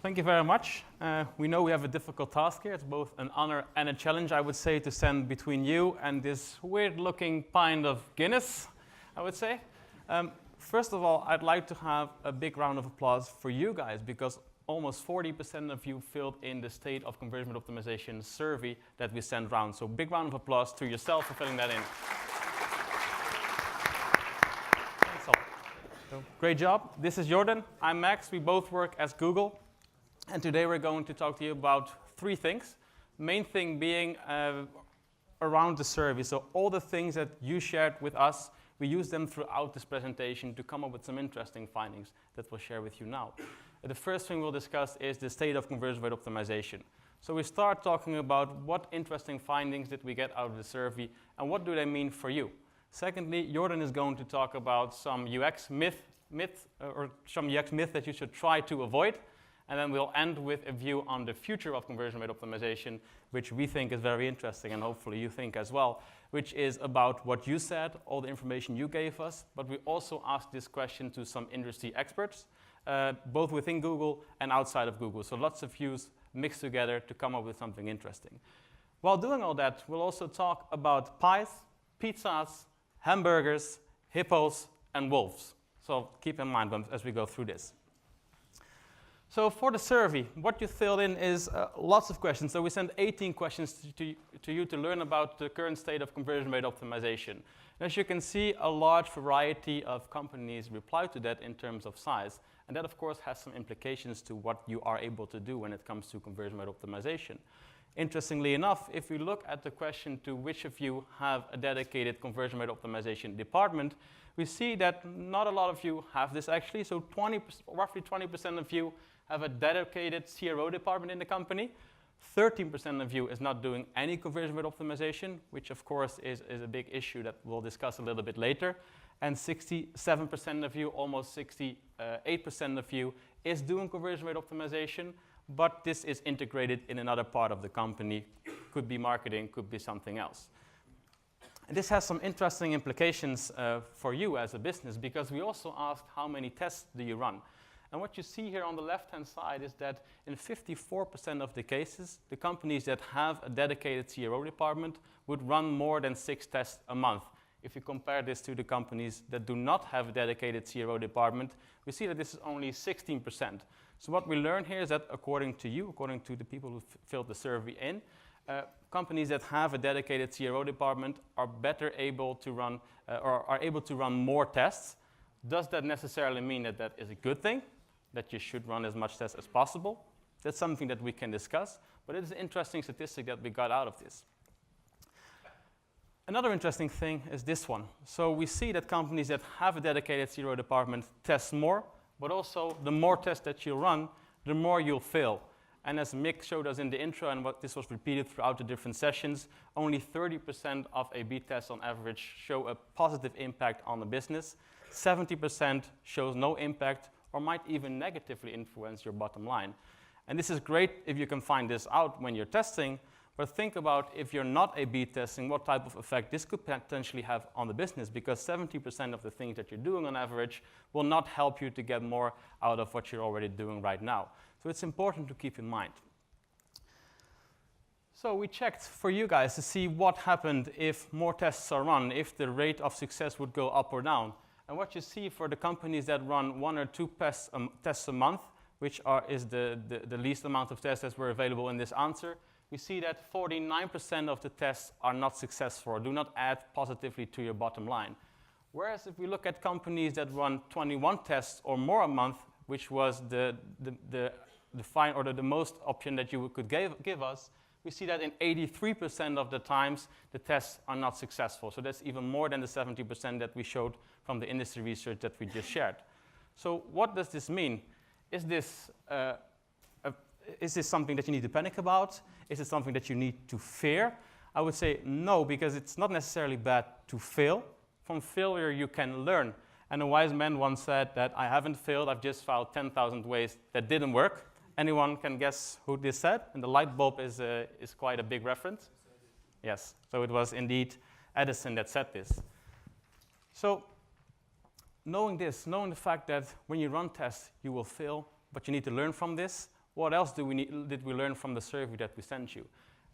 Thank you very much. We know we have a difficult task here. It's both an honor and a challenge, I would say, to stand between you and this weird-looking pint of Guinness, I would say. First of all, I'd like to have a big round of applause for you guys, because almost 40% of you filled in the State of Conversion Rate Optimization survey that we sent round. So big round of applause to yourself for filling that in. Thanks all. So, great job. This is Jordan. I'm Max. We both work as Google. And today we're going to talk to you about three things. Main thing being around the survey. So all the things that you shared with us, we use them throughout this presentation to come up with some interesting findings that we'll share with you now. The first thing we'll discuss is the state of conversion rate optimization. So we start talking about what interesting findings did we get out of the survey and what do they mean for you. Secondly, Jordan is going to talk about some UX myth that you should try to avoid. And then we'll end with a view on the future of conversion rate optimization, which we think is very interesting, and hopefully you think as well, which is about what you said, all the information you gave us, but we also asked this question to some industry experts, both within Google and outside of Google. So lots of views mixed together to come up with something interesting. While doing all that, we'll also talk about pies, pizzas, hamburgers, hippos, and wolves. So keep in mind as we go through this. So for the survey, what you filled in is lots of questions. So we sent 18 questions to you to learn about the current state of conversion rate optimization. And as you can see, a large variety of companies reply to that in terms of size. And that, of course, has some implications to what you are able to do when it comes to conversion rate optimization. Interestingly enough, if we look at the question to which of you have a dedicated conversion rate optimization department, we see that not a lot of you have this actually. So roughly 20% of you have a dedicated CRO department in the company. 13% of you is not doing any conversion rate optimization, which of course is a big issue that we'll discuss a little bit later. And 67% of you, almost 68% of you, is doing conversion rate optimization, but this is integrated in another part of the company. Could be marketing, could be something else. And this has some interesting implications for you as a business, because we also asked how many tests do you run. And what you see here on the left-hand side is that in 54% of the cases, the companies that have a dedicated CRO department would run more than 6 tests a month. If you compare this to the companies that do not have a dedicated CRO department, we see that this is only 16%. So what we learn here is that according to you, according to the people who filled the survey in, companies that have a dedicated CRO department are better able to run, or are able to run more tests. Does that necessarily mean that that is a good thing? That you should run as much tests as possible? That's something that we can discuss, but it is an interesting statistic that we got out of this. Another interesting thing is this one. So we see that companies that have a dedicated CRO department test more, but also the more tests that you run, the more you'll fail. And as Mick showed us in the intro, and what this was repeated throughout the different sessions, only 30% of A/B tests on average show a positive impact on the business. 70% shows no impact, or might even negatively influence your bottom line. And this is great if you can find this out when you're testing, but think about if you're not A/B testing, what type of effect this could potentially have on the business, because 70% of the things that you're doing on average will not help you to get more out of what you're already doing right now. So it's important to keep in mind. So we checked for you guys to see what happened if more tests are run, if the rate of success would go up or down. And what you see for the companies that run 1 or 2 tests a month, which is the least amount of tests that were available in this answer, we see that 49% of the tests are not successful or do not add positively to your bottom line. Whereas if we look at companies that run 21 tests or more a month, which was the most option that you could give us, we see that in 83% of the times, the tests are not successful. So that's even more than the 70% that we showed from the industry research that we just shared. So what does this mean? Is this something that you need to panic about? Is it something that you need to fear? I would say no, because it's not necessarily bad to fail. From failure, you can learn. And a wise man once said that I haven't failed, I've just found 10,000 ways that didn't work. Anyone can guess who this said? And the light bulb is quite a big reference. Yes, so it was indeed Edison that said this. So knowing this, knowing the fact that when you run tests, you will fail, but you need to learn from this, what else did we learn from the survey that we sent you?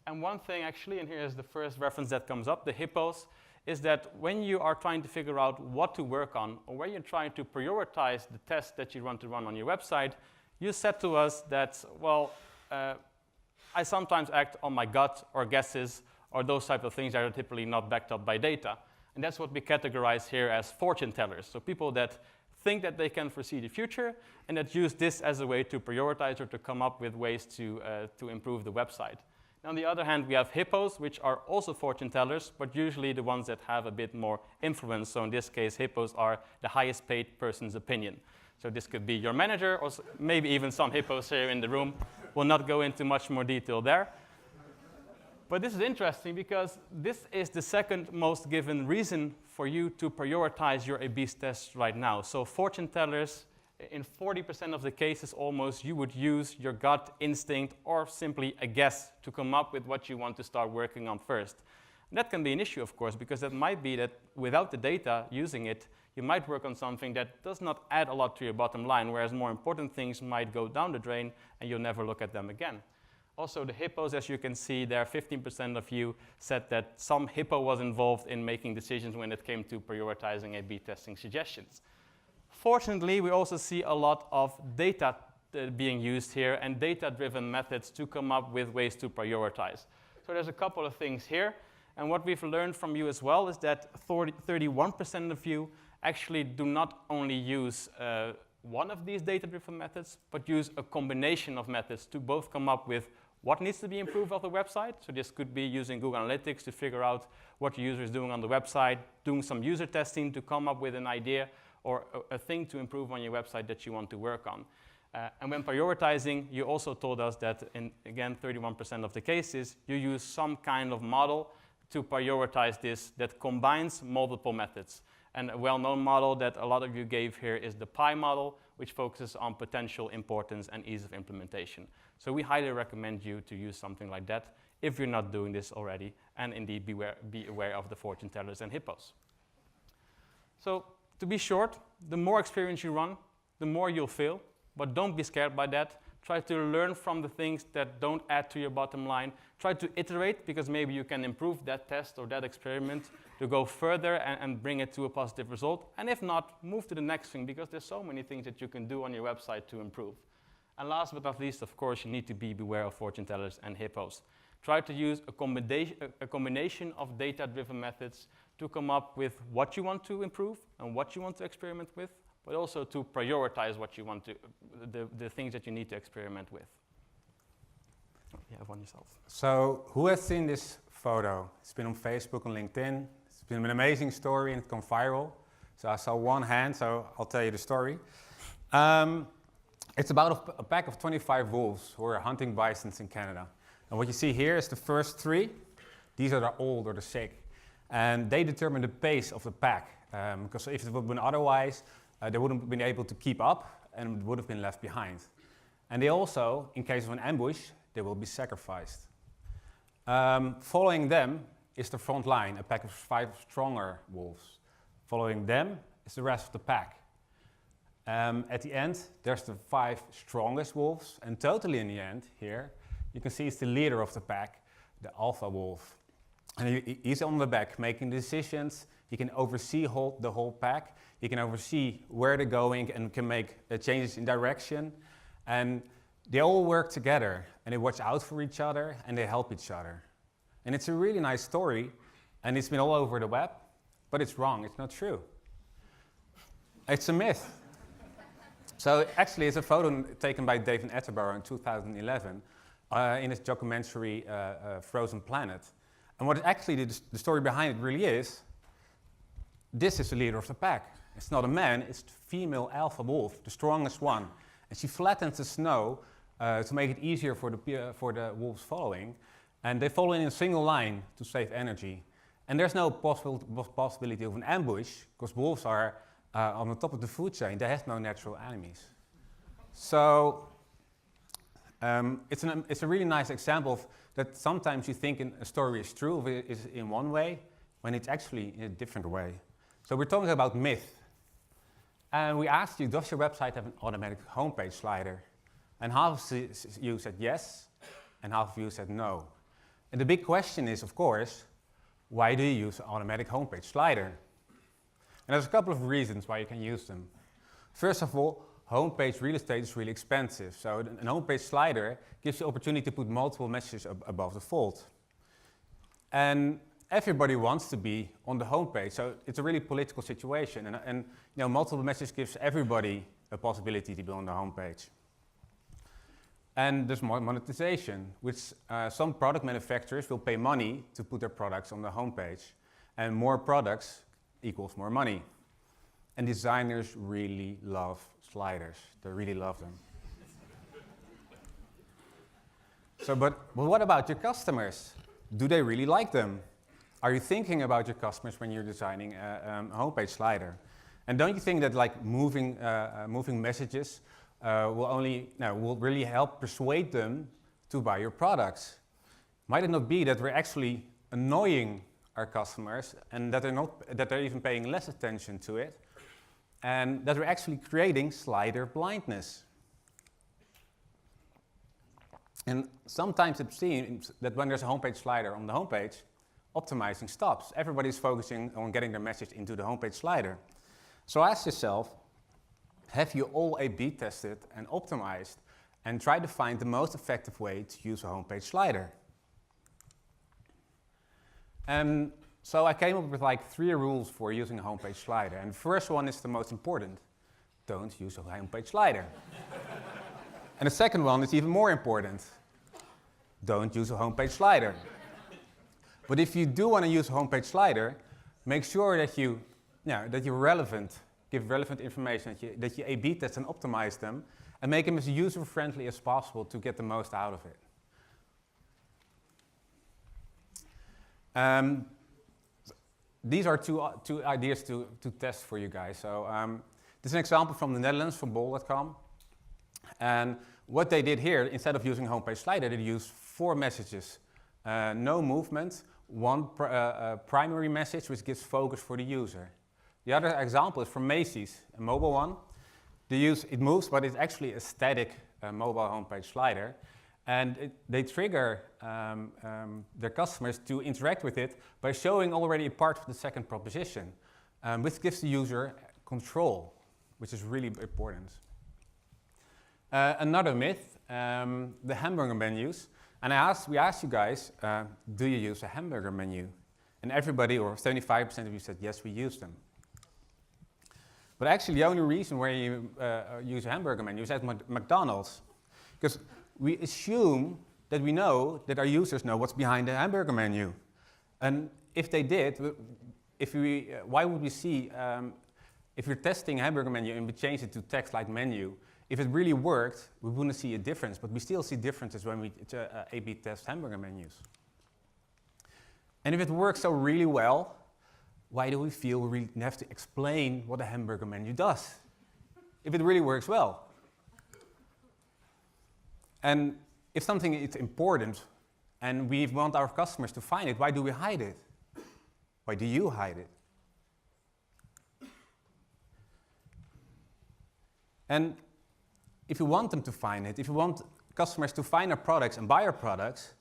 And one thing actually, and here's the first reference that comes up, the hippos, is that when you are trying to figure out what to work on, or when you're trying to prioritize the tests that you want to run on your website, you said to us that, well, I sometimes act on my gut or guesses or those type of things that are typically not backed up by data. And that's what we categorize here as fortune tellers. So people that think that they can foresee the future and that use this as a way to prioritize or to come up with ways to improve the website. On the other hand, we have hippos, which are also fortune tellers, but usually the ones that have a bit more influence. So in this case, hippos are the highest paid person's opinion. So this could be your manager, or maybe even some hippos here in the room. We'll not go into much more detail there. But this is interesting because this is the second most given reason for you to prioritize your A/B tests right now. So fortune tellers, in 40% of the cases almost, you would use your gut instinct or simply a guess to come up with what you want to start working on first. And that can be an issue, of course, because that might be that without the data, using it, you might work on something that does not add a lot to your bottom line, whereas more important things might go down the drain and you'll never look at them again. Also, the hippos, as you can see there, 15% of you said that some hippo was involved in making decisions when it came to prioritizing A/B testing suggestions. Fortunately, we also see a lot of data being used here and data-driven methods to come up with ways to prioritize. So there's a couple of things here. And what we've learned from you as well is that 31% of you actually do not only use one of these data-driven methods, but use a combination of methods to both come up with what needs to be improved on the website. So this could be using Google Analytics to figure out what your user is doing on the website, doing some user testing to come up with an idea or a thing to improve on your website that you want to work on. And when prioritizing, you also told us that in, again, 31% of the cases, you use some kind of model to prioritize this that combines multiple methods. And a well-known model that a lot of you gave here is the PI model, which focuses on potential importance and ease of implementation. So we highly recommend you to use something like that if you're not doing this already, and indeed be aware of the fortune tellers and hippos. So to be short, the more experience you run, the more you'll fail, but don't be scared by that. Try to learn from the things that don't add to your bottom line. Try to iterate, because maybe you can improve that test or that experiment to go further and bring it to a positive result. And if not, move to the next thing, because there's so many things that you can do on your website to improve. And last but not least, of course, you need to be beware of fortune tellers and hippos. Try to use a combination of data-driven methods to come up with what you want to improve and what you want to experiment with, but also to prioritize what you want to, the things that you need to experiment with. You have one yourself. So, who has seen this photo? It's been on Facebook and LinkedIn. It's been an amazing story and it's gone viral. So I saw one hand, so I'll tell you the story. It's about a pack of 25 wolves who are hunting bisons in Canada. And what you see here is the first three. These are the old or the sick. And they determine the pace of the pack. Because if it would have been otherwise, they wouldn't have been able to keep up and would have been left behind. And they also, in case of an ambush, they will be sacrificed. Following them is the front line, a pack of 5 stronger wolves. Following them is the rest of the pack. At the end, there's the 5 strongest wolves, and totally in the end, here, you can see it's the leader of the pack, the alpha wolf. And he's on the back making decisions. He can oversee the whole pack. He can oversee where they're going and can make changes in direction. And they all work together, and they watch out for each other, and they help each other. And it's a really nice story, and it's been all over the web, but it's wrong, it's not true. It's a myth. So actually, it's a photo taken by David Attenborough in 2011 in his documentary Frozen Planet. And what actually the story behind it really is, this is the leader of the pack. It's not a man, it's the female alpha wolf, the strongest one. And she flattens the snow to make it easier for the wolves following. And they follow in a single line to save energy. And there's no possibility of an ambush, because wolves are on the top of the food chain. They have no natural enemies. So it's a really nice example of that sometimes you think a story is true, or is in one way, when it's actually in a different way. So we're talking about myth. And we asked you, does your website have an automatic homepage slider? And half of you said yes, and half of you said no. And the big question is, of course, why do you use an automatic homepage slider? And there's a couple of reasons why you can use them. First of all, homepage real estate is really expensive. So an homepage slider gives you the opportunity to put multiple messages above the fold. And everybody wants to be on the homepage, so it's a really political situation. And multiple messages gives everybody a possibility to be on the homepage. And there's more monetization, which some product manufacturers will pay money to put their products on the homepage. And more products equals more money. And designers really love sliders. They really love them. But what about your customers? Do they really like them? Are you thinking about your customers when you're designing a homepage slider? And don't you think that like moving messages will really help persuade them to buy your products? Might it not be that we're actually annoying our customers and that they're even paying less attention to it, and that we're actually creating slider blindness? And sometimes it seems that when there's a homepage slider on the homepage, optimizing stops. Everybody's focusing on getting their message into the homepage slider. So ask yourself, have you all A/B tested and optimized and tried to find the most effective way to use a homepage slider? So I came up with like 3 rules for using a homepage slider. And the first one is the most important. Don't use a homepage slider. And the second one is even more important. Don't use a homepage slider. But if you do want to use a homepage slider, make sure that you're relevant, give relevant information, that you A/B test and optimize them, and make them as user-friendly as possible to get the most out of it. These are two ideas to test for you guys. So this is an example from the Netherlands, from bol.com. And what they did here, instead of using a homepage slider, they used 4 messages. No movement, one primary message which gives focus for the user. The other example is from Macy's, a mobile one. It moves, but it's actually a static mobile homepage slider. And they trigger their customers to interact with it by showing already a part of the second proposition, which gives the user control, which is really important. Another myth, the hamburger menus. And we asked you guys, do you use a hamburger menu? And everybody, or 75% of you said, yes, we use them. But actually, the only reason where you use a hamburger menu is at McDonald's. Because we assume that we know that our users know what's behind the hamburger menu. And if they did, why would we see, if we're testing a hamburger menu and we change it to text like menu, if it really worked, we wouldn't see a difference, but we still see differences when we A/B test hamburger menus. And if it works so really well, why do we feel we have to explain what a hamburger menu does? If it really works well. And if something is important and we want our customers to find it, why do we hide it? Why do you hide it? And if you want them to find it, if you want customers to find our products and buy our products,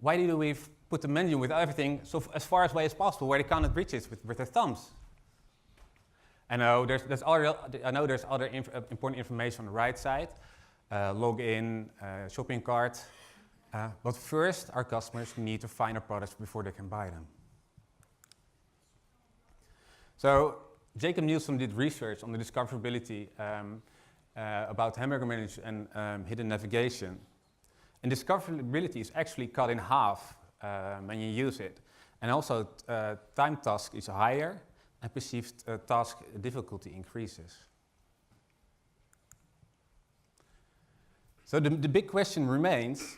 why do we put the menu with everything so as far away as possible where they cannot reach it with their thumbs? I know there's other important information on the right side, login, shopping cart, but first our customers need to find our products before they can buy them. So Jacob Nielsen did research on the discoverability about hamburger menus and hidden navigation. And discoverability is actually cut in half when you use it. And also time task is higher and perceived task difficulty increases. So the big question remains,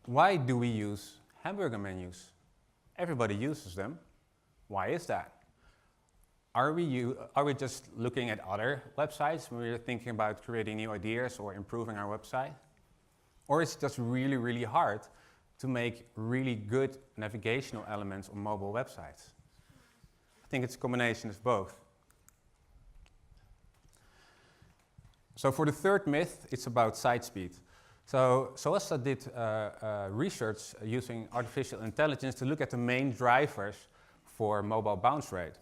why do we use hamburger menus? Everybody uses them. Why is that? Are we just looking at other websites when we're thinking about creating new ideas or improving our website? Or is it just really, really hard to make really good navigational elements on mobile websites? I think it's a combination of both. So for the third myth, it's about site speed. So Soasta did research using artificial intelligence to look at the main drivers for mobile bounce rate.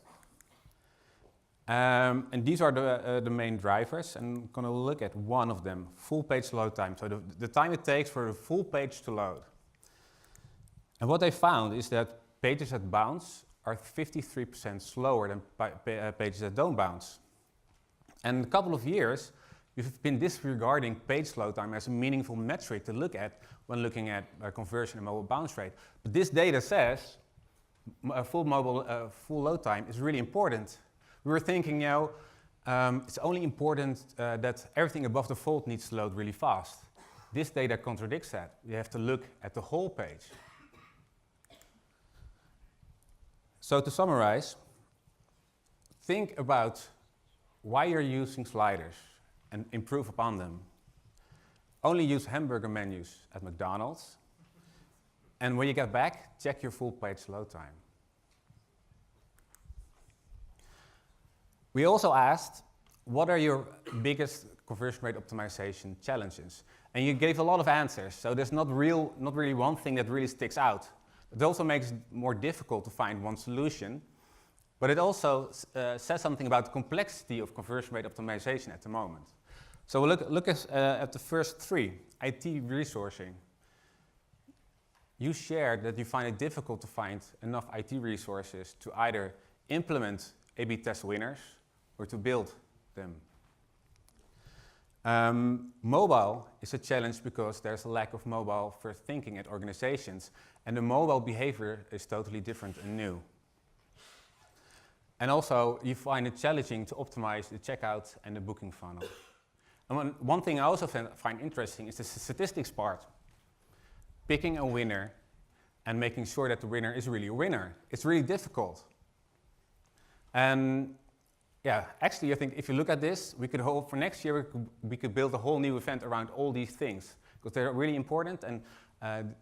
And these are the main drivers, and I'm going to look at one of them, full page load time, so the time it takes for the full page to load. And what they found is that pages that bounce are 53% slower than pages that don't bounce. And in a couple of years, we've been disregarding page load time as a meaningful metric to look at when looking at conversion and mobile bounce rate. But this data says full load time is really important. We were thinking, it's only important that everything above the fold needs to load really fast. This data contradicts that. You have to look at the whole page. So to summarize, think about why you're using sliders and improve upon them. Only use hamburger menus at McDonald's. And when you get back, check your full page load time. We also asked, what are your biggest conversion rate optimization challenges? And you gave a lot of answers, so there's not really one thing that really sticks out. It also makes it more difficult to find one solution, but it also says something about the complexity of conversion rate optimization at the moment. So we'll look at the first three, IT resourcing. You shared that you find it difficult to find enough IT resources to either implement A/B test winners or to build them. Mobile is a challenge because there's a lack of mobile-first thinking at organizations, and the mobile behavior is totally different and new. And also, you find it challenging to optimize the checkout and the booking funnel. And one thing I also find interesting is the statistics part. Picking a winner and making sure that the winner is really a winner. It's really difficult. And yeah, actually, I think if you look at this, we could hope for next year we could build a whole new event around all these things, because they're really important, and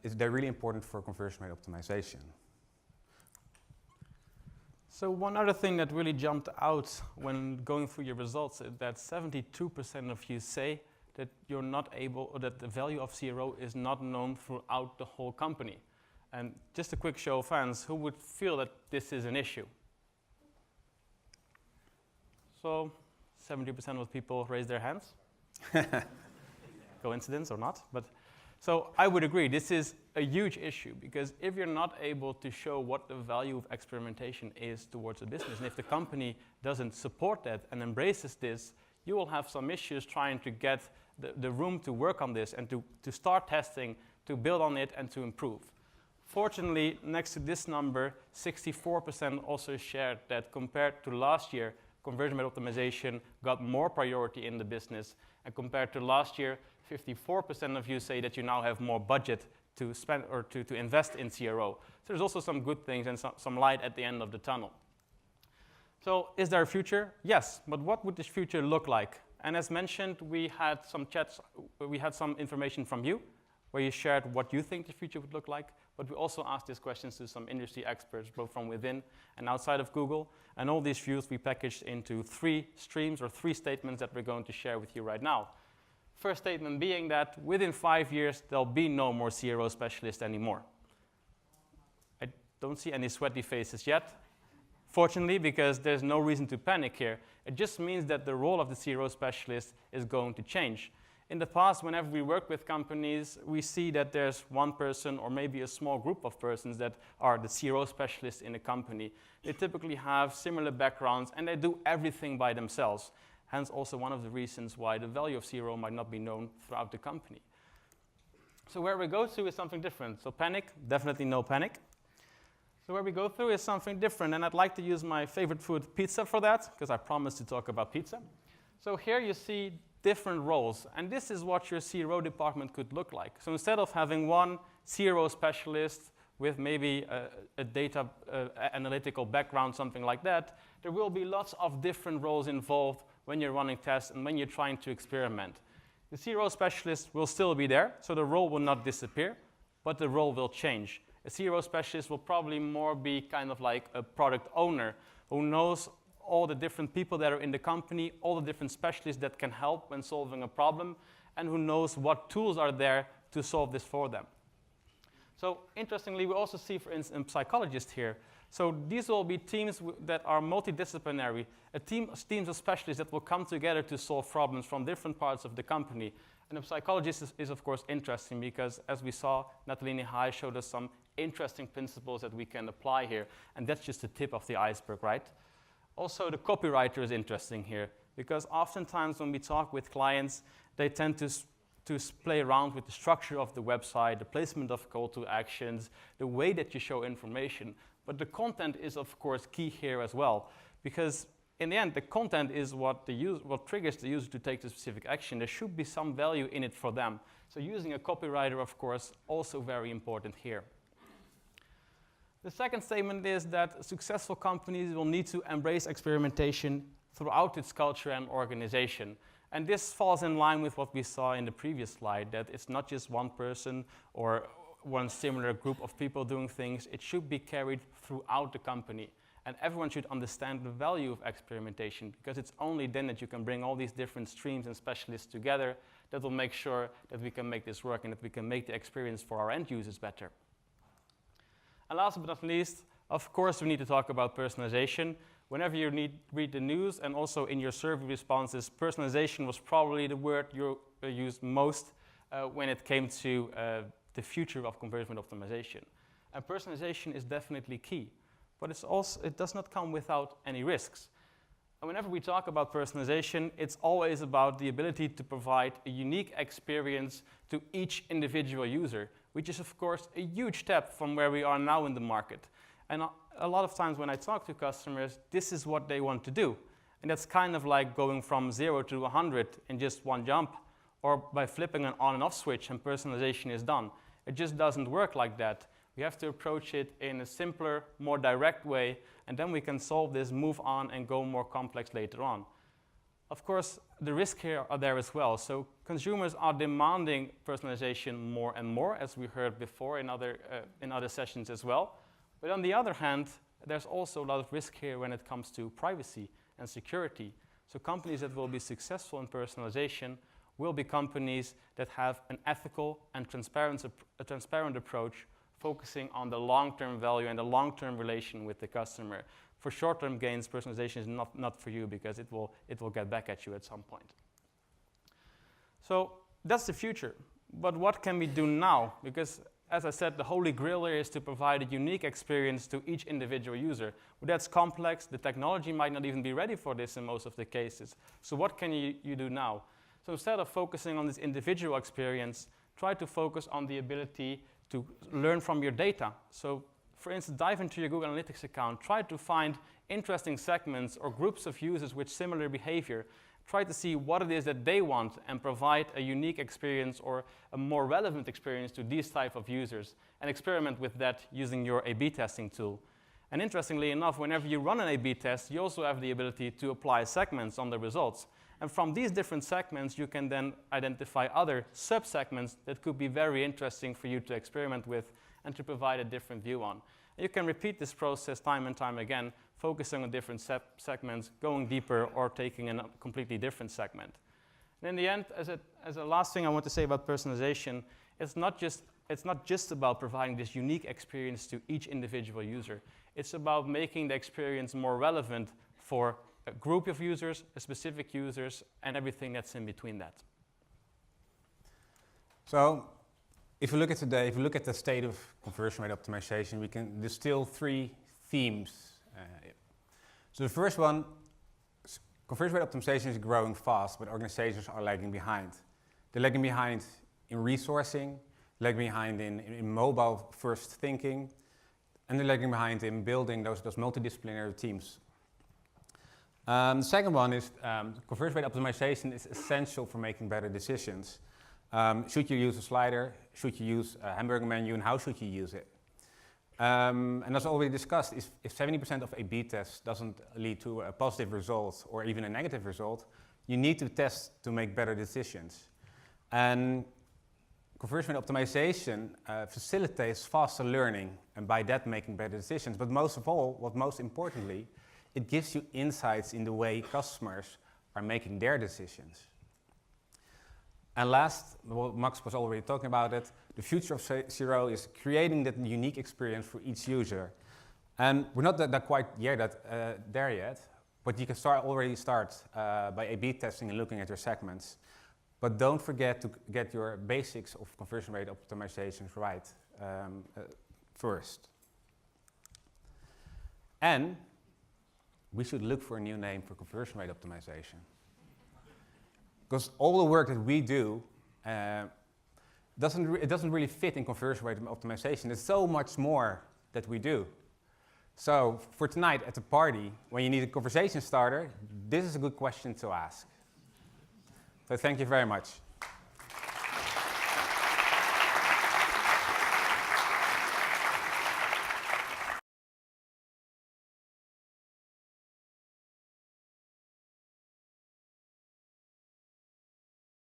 they're really important for conversion rate optimization. So one other thing that really jumped out when going through your results is that 72% of you say that you're not able, or that the value of CRO is not known throughout the whole company. And just a quick show of hands, who would feel that this is an issue? So 70% of people raise their hands. Coincidence or not? But so I would agree, this is a huge issue, because if you're not able to show what the value of experimentation is towards a business, and if the company doesn't support that and embraces this, you will have some issues trying to get the room to work on this and to start testing, to build on it and to improve. Fortunately, next to this number, 64% also shared that compared to last year, conversion rate optimization got more priority in the business, and compared to last year, 54% of you say that you now have more budget to spend or to invest in CRO. So there's also some good things and some light at the end of the tunnel. So is there a future? Yes, but what would this future look like? And as mentioned, we had some chats, we had some information from you, where you shared what you think the future would look like, but we also asked these questions to some industry experts, both from within and outside of Google, and all these views we packaged into 3 streams or 3 statements that we're going to share with you right now. First statement being that within 5 years, there'll be no more CRO specialists anymore. I don't see any sweaty faces yet, fortunately, because there's no reason to panic here. It just means that the role of the CRO specialist is going to change. In the past, whenever we work with companies, we see that there's one person or maybe a small group of persons that are the CRO specialists in a company. They typically have similar backgrounds and they do everything by themselves. Hence also one of the reasons why the value of CRO might not be known throughout the company. So where we go to is something different. So panic, definitely no panic. So where we go through is something different, and I'd like to use my favorite food, pizza, for that, because I promised to talk about pizza. So here you see different roles, and this is what your CRO department could look like. So instead of having one CRO specialist with maybe a data analytical background, something like that, there will be lots of different roles involved when you're running tests and when you're trying to experiment. The CRO specialist will still be there, so the role will not disappear, but the role will change. A CRO specialist will probably more be kind of like a product owner who knows all the different people that are in the company, all the different specialists that can help when solving a problem, and who knows what tools are there to solve this for them. So interestingly, we also see, for instance, psychologists here. So these will be teams that are multidisciplinary, teams of specialists that will come together to solve problems from different parts of the company. And a psychologist is of course interesting because, as we saw, Natalie Hai showed us some interesting principles that we can apply here, and that's just the tip of the iceberg, right? Also, the copywriter is interesting here because oftentimes when we talk with clients, they tend to play around with the structure of the website, the placement of call to actions, the way that you show information. But the content is, of course, key here as well, because in the end, the content is what triggers the user to take the specific action. There should be some value in it for them. So using a copywriter, of course, also very important here. The second statement is that successful companies will need to embrace experimentation throughout its culture and organization. And this falls in line with what we saw in the previous slide, that it's not just one person or one similar group of people doing things. It should be carried throughout the company. And everyone should understand the value of experimentation, because it's only then that you can bring all these different streams and specialists together that will make sure that we can make this work and that we can make the experience for our end users better. And last but not least, of course, we need to talk about personalization. Whenever you read the news and also in your survey responses, personalization was probably the word you used most when it came to the future of conversion optimization. And personalization is definitely key, but it does not come without any risks. And whenever we talk about personalization, it's always about the ability to provide a unique experience to each individual user, which is, of course, a huge step from where we are now in the market. And a lot of times when I talk to customers, this is what they want to do. And that's kind of like going from 0 to 100 in just one jump, or by flipping an on and off switch and personalization is done. It just doesn't work like that. We have to approach it in a simpler, more direct way, and then we can solve this, move on, and go more complex later on. Of course, the risks here are there as well. So consumers are demanding personalization more and more, as we heard before in other sessions as well. But on the other hand, there's also a lot of risk here when it comes to privacy and security. So companies that will be successful in personalization will be companies that have an ethical and transparent approach, focusing on the long-term value and the long-term relation with the customer. For short-term gains, personalization is not for you, because it will get back at you at some point. So that's the future. But what can we do now? Because, as I said, the holy grail here is to provide a unique experience to each individual user. But that's complex. The technology might not even be ready for this in most of the cases. So what can you do now? So instead of focusing on this individual experience, try to focus on the ability to learn from your data. So, for instance, dive into your Google Analytics account. Try to find interesting segments or groups of users with similar behavior. Try to see what it is that they want and provide a unique experience or a more relevant experience to these type of users, and experiment with that using your A/B testing tool. And interestingly enough, whenever you run an A/B test, you also have the ability to apply segments on the results. And from these different segments, you can then identify other sub-segments that could be very interesting for you to experiment with and to provide a different view on. And you can repeat this process time and time again, focusing on different segments, going deeper, or taking a completely different segment. And in the end, as a last thing I want to say about personalization, it's not just about providing this unique experience to each individual user. It's about making the experience more relevant for a group of users, a specific users, and everything that's in between that. So, if you look at today, if you look at the state of conversion rate optimization, we can distill 3 themes. So the first one, conversion rate optimization is growing fast, but organizations are lagging behind. They're lagging behind in resourcing, lagging behind in mobile-first thinking, and they're lagging behind in building those multidisciplinary teams. The second one is conversion rate optimization is essential for making better decisions. Should you use a slider? Should you use a hamburger menu? And how should you use it? And as already discussed, if 70% of A/B tests doesn't lead to a positive result or even a negative result, you need to test to make better decisions. And conversion rate optimization facilitates faster learning, and by that making better decisions. But most of all, most importantly, it gives you insights in the way customers are making their decisions. And last, well, Max was already talking about it, the future of Zero is creating that unique experience for each user. And we're not quite there yet, but you can already start by A/B testing and looking at your segments. But don't forget to get your basics of conversion rate optimizations right first. And we should look for a new name for conversion rate optimization. Because all the work that we do, it doesn't really fit in conversion rate optimization. There's so much more that we do. So for tonight at the party, when you need a conversation starter, this is a good question to ask. So thank you very much.